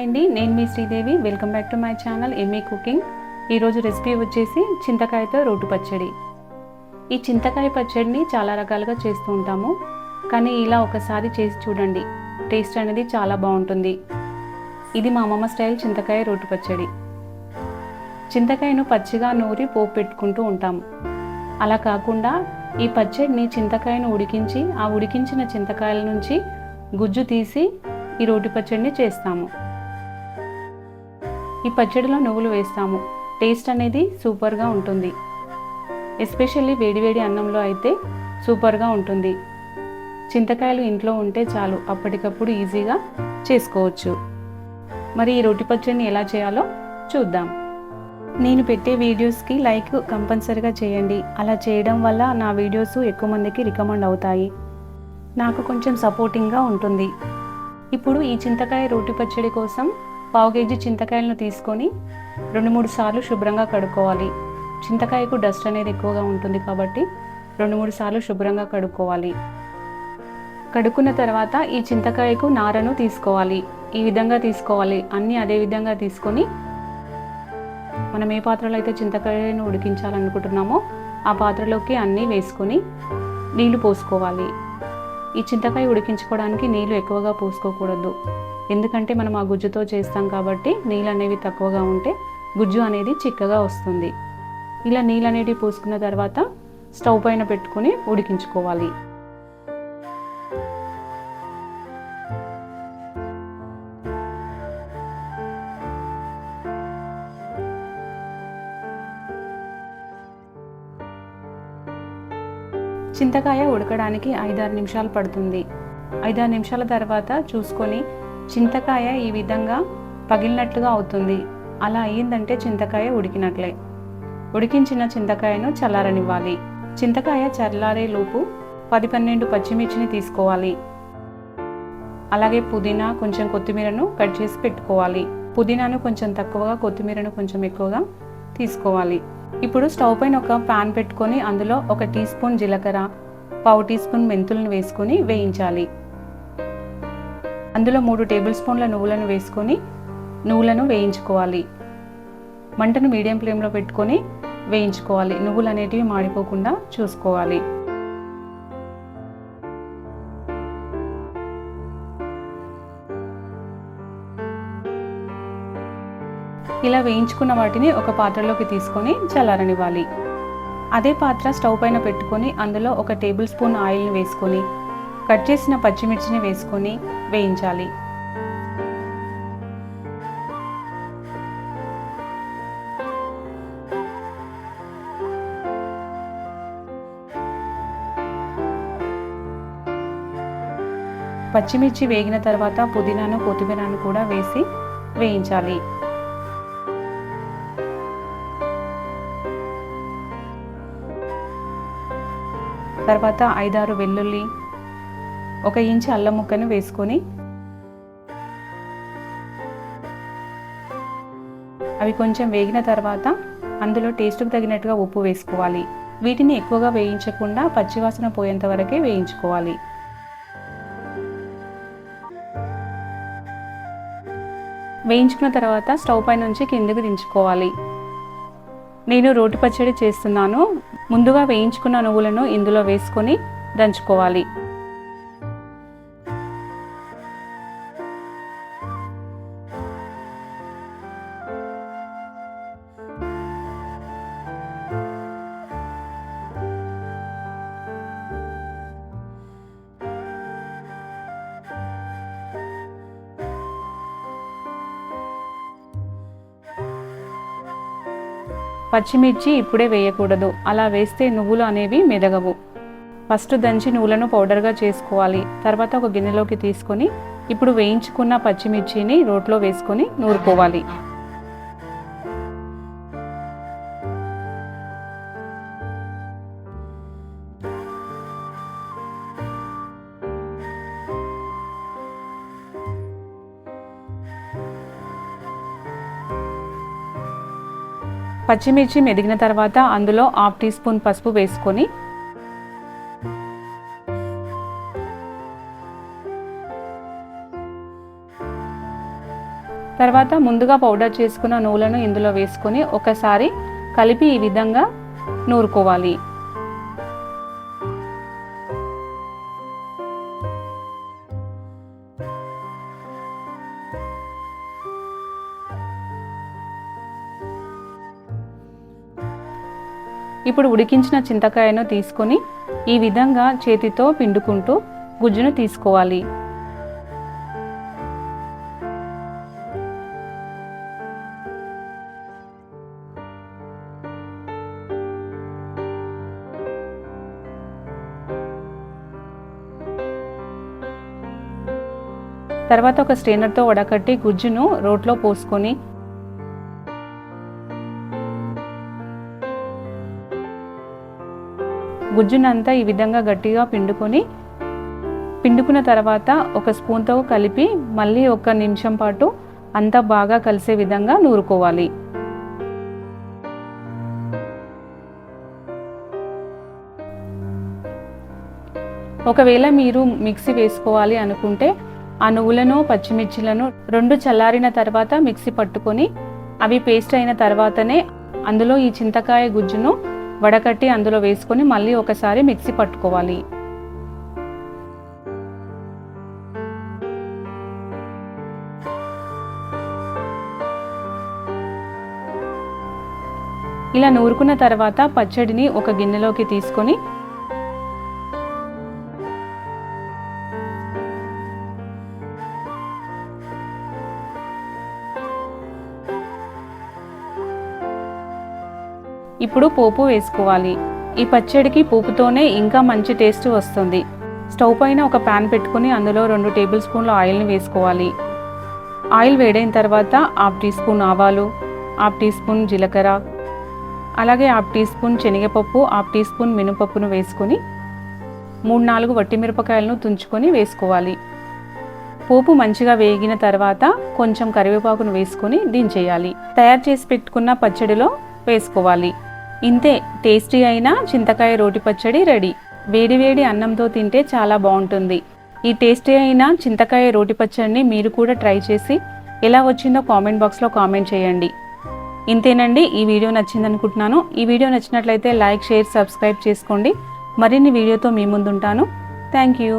అండి, నేను మీ Sridevi. Welcome back to my channel MA cooking. ఈరోజు రెసిపీ వచ్చేసి చింతకాయతో రోటి పచ్చడి. ఈ చింతకాయ పచ్చడిని చాలా రకాలుగా చేస్తూ ఉంటాము, కానీ ఇలా ఒకసారి చేసి చూడండి, టేస్ట్ అనేది చాలా బాగుంటుంది. ఇది మా అమ్మమ్మ స్టైల్ చింతకాయ రోటి పచ్చడి. చింతకాయను పచ్చిగా నూరి పోపు పెట్టుకుంటూ ఉంటాము. అలా కాకుండా ఈ పచ్చడిని చింతకాయను ఉడికించి ఆ ఉడికించిన చింతకాయల నుంచి గుజ్జు తీసి ఈ రోటి పచ్చడిని చేస్తాము. ఈ పచ్చడిలో నువ్వులు వేస్తాము. టేస్ట్ అనేది సూపర్గా ఉంటుంది. ఎస్పెషల్లీ వేడివేడి అన్నంలో అయితే సూపర్గా ఉంటుంది. చింతకాయలు ఇంట్లో ఉంటే చాలు, అప్పటికప్పుడు ఈజీగా చేసుకోవచ్చు. మరి ఈ రోటి పచ్చడిని ఎలా చేయాలో చూద్దాం. నేను పెట్టే వీడియోస్కి లైక్ కంపల్సరీగా చేయండి. అలా చేయడం వల్ల నా వీడియోస్ ఎక్కువ మందికి రికమెండ్ అవుతాయి, నాకు కొంచెం సపోర్టింగ్గా ఉంటుంది. ఇప్పుడు ఈ చింతకాయ రోటి పచ్చడి కోసం 1/2 కేజీ చింతకాయలను తీసుకొని 2-3 సార్లు శుభ్రంగా కడుక్కోవాలి. చింతకాయకు డస్ట్ అనేది ఎక్కువగా ఉంటుంది కాబట్టి 2-3 సార్లు శుభ్రంగా కడుక్కోవాలి. కడుక్కున్న తర్వాత ఈ చింతకాయకు నారను తీసుకోవాలి. ఈ విధంగా తీసుకోవాలి. అన్నీ అదే విధంగా తీసుకొని మనం ఏ పాత్రలో అయితే చింతకాయను ఉడికించాలనుకుంటున్నామో ఆ పాత్రలోకి అన్నీ వేసుకొని నీళ్లు పోసుకోవాలి. ఈ చింతకాయ ఉడికించుకోవడానికి నీళ్లు ఎక్కువగా పోసుకోకూడదు, ఎందుకంటే మనం ఆ గుజ్జుతో చేస్తాం కాబట్టి నీళ్ళు అనేవి తక్కువగా ఉంటే గుజ్జు అనేది చిక్కగా వస్తుంది. ఇలా నీళ్ళు అనేవి పోసుకున్న తర్వాత స్టవ్ పైన పెట్టుకుని ఉడికించుకోవాలి. చింతకాయ ఉడకడానికి 5-6 నిమిషాలు పడుతుంది. 5-6 నిమిషాల తర్వాత చూసుకొని చింతకాయ ఈ విధంగా పగిలినట్లుగా అవుతుంది. అలా అయ్యిందంటే చింతకాయ ఉడికినట్లే. ఉడికించిన చింతకాయను చల్లారనివ్వాలి. చింతకాయ చల్లారే లోపు 10-12 పచ్చిమిర్చిని తీసుకోవాలి. అలాగే పుదీనా, కొంచెం కొత్తిమీరను కట్ చేసి పెట్టుకోవాలి. పుదీనాను కొంచెం తక్కువగా, కొత్తిమీరను కొంచెం ఎక్కువగా తీసుకోవాలి. ఇప్పుడు స్టవ్ పైన ఒక పాన్ పెట్టుకొని అందులో 1 టీ స్పూన్ జీలకర్ర, 1/2 టీ స్పూన్ మెంతులను వేసుకొని వేయించాలి. అందులో 3 టేబుల్ స్పూన్ల నువ్వులను వేసుకొని నువ్వులను వేయించుకోవాలి. మంటను మీడియం ఫ్లేమ్లో పెట్టుకొని వేయించుకోవాలి. నువ్వులు అనేటివి మాడిపోకుండా చూసుకోవాలి. ఇలా వేయించుకున్న వాటిని ఒక పాత్రలోకి తీసుకొని చల్లారనివ్వాలి. అదే పాత్ర స్టవ్ పైన పెట్టుకొని అందులో 1 టేబుల్ స్పూన్ ఆయిల్ని వేసుకొని కట్ చేసిన పచ్చిమిర్చిని వేసుకొని వేయించాలి. పచ్చిమిర్చి వేగిన తర్వాత పుదీనాను, కొత్తిమీరను కూడా వేసి వేయించాలి. తర్వాత 5-6 వెల్లుల్లి, 1 ఇంచు అల్లం ముక్కను వేసుకొని అవి కొంచెం వేగిన తర్వాత అందులో టేస్ట్కి తగినట్టుగా ఉప్పు వేసుకోవాలి. వీటిని ఎక్కువగా వేయించకుండా పచ్చివాసన పోయేంత వరకే వేయించుకోవాలి. వేయించుకున్న తర్వాత స్టవ్ పై నుంచి కిందకి దించుకోవాలి. నేను రోటి పచ్చడి చేస్తున్నాను. ముందుగా వేయించుకున్న నువ్వులను ఇందులో వేసుకొని దంచుకోవాలి. పచ్చిమిర్చి ఇప్పుడే వేయకూడదు, అలా వేస్తే నువ్వులు అనేవి మెదగవు. ఫస్ట్ దంచి నువ్వులను పౌడర్గా చేసుకోవాలి. తర్వాత ఒక గిన్నెలోకి తీసుకొని ఇప్పుడు వేయించుకున్న పచ్చిమిర్చిని రోట్లో వేసుకొని నూరుకోవాలి. పచ్చిమిర్చి మెదిగిన తర్వాత అందులో 1/2 టీ స్పూన్ పసుపు వేసుకొని తర్వాత ముందుగా పౌడర్ చేసుకున్న నువ్వులను ఇందులో వేసుకొని ఒకసారి కలిపి ఈ విధంగా నూరుకోవాలి. ఇప్పుడు ఉడికించిన చింతకాయను తీసుకొని ఈ విధంగా చేతితో పిండుకుంటూ గుజ్జును తీసుకోవాలి. తర్వాత ఒక స్ట్రైనర్తో వడకట్టి గుజ్జును రోట్లో పోసుకొని గుజ్జునంతా ఈ విధంగా గట్టిగా పిండుకున్న తర్వాత ఒక స్పూన్తో కలిపి మళ్ళీ 1 నిమిషం పాటు అంతా బాగా కలిసే విధంగా నూరుకోవాలి. ఒకవేళ మీరు మిక్సీ వేసుకోవాలి అనుకుంటే ఆ నువ్వులను పచ్చిమిర్చిలను 2 చల్లారిన తర్వాత మిక్సీ పట్టుకొని అవి పేస్ట్ అయిన తర్వాతనే అందులో ఈ చింతకాయ గుజ్జును వడకట్టి అందులో వేసుకొని మళ్ళీ ఒకసారి మిక్సీ పట్టుకోవాలి. ఇలా నూరుకున్న తర్వాత పచ్చడిని ఒక గిన్నెలోకి తీసుకొని ఇప్పుడు పోపు వేసుకోవాలి. ఈ పచ్చడికి పోపుతోనే ఇంకా మంచి టేస్ట్ వస్తుంది. స్టవ్ పైన ఒక ప్యాన్ పెట్టుకుని అందులో 2 టేబుల్ స్పూన్ల ఆయిల్ని వేసుకోవాలి. ఆయిల్ వేడైన తర్వాత 1/2 టీ స్పూన్ ఆవాలు, 1/2 టీ స్పూన్ జీలకర్ర, అలాగే 1/2 టీ స్పూన్ శనగపప్పు, 1/2 టీ స్పూన్ మినపప్పును వేసుకొని 3-4 వట్టిమిరపకాయలను తుంచుకొని వేసుకోవాలి. పోపు మంచిగా వేగిన తర్వాత కొంచెం కరివేపాకును వేసుకొని దించేయాలి. తయారు చేసి పెట్టుకున్న పచ్చడిలో వేసుకోవాలి. ఇంతే, టేస్టీ అయిన చింతకాయ రోటి పచ్చడి రెడీ. వేడివేడి అన్నంతో తింటే చాలా బాగుంటుంది. ఈ టేస్టీ అయిన చింతకాయ రోటి పచ్చడిని మీరు కూడా ట్రై చేసి ఎలా వచ్చిందో కామెంట్ బాక్స్లో కామెంట్ చేయండి. ఇంతేనండి, ఈ వీడియో నచ్చిందనుకుంటున్నాను. ఈ వీడియో నచ్చినట్లయితే లైక్, షేర్, సబ్స్క్రైబ్ చేసుకోండి. మరిన్ని వీడియోతో మీ ముందుంటాను. Thank you.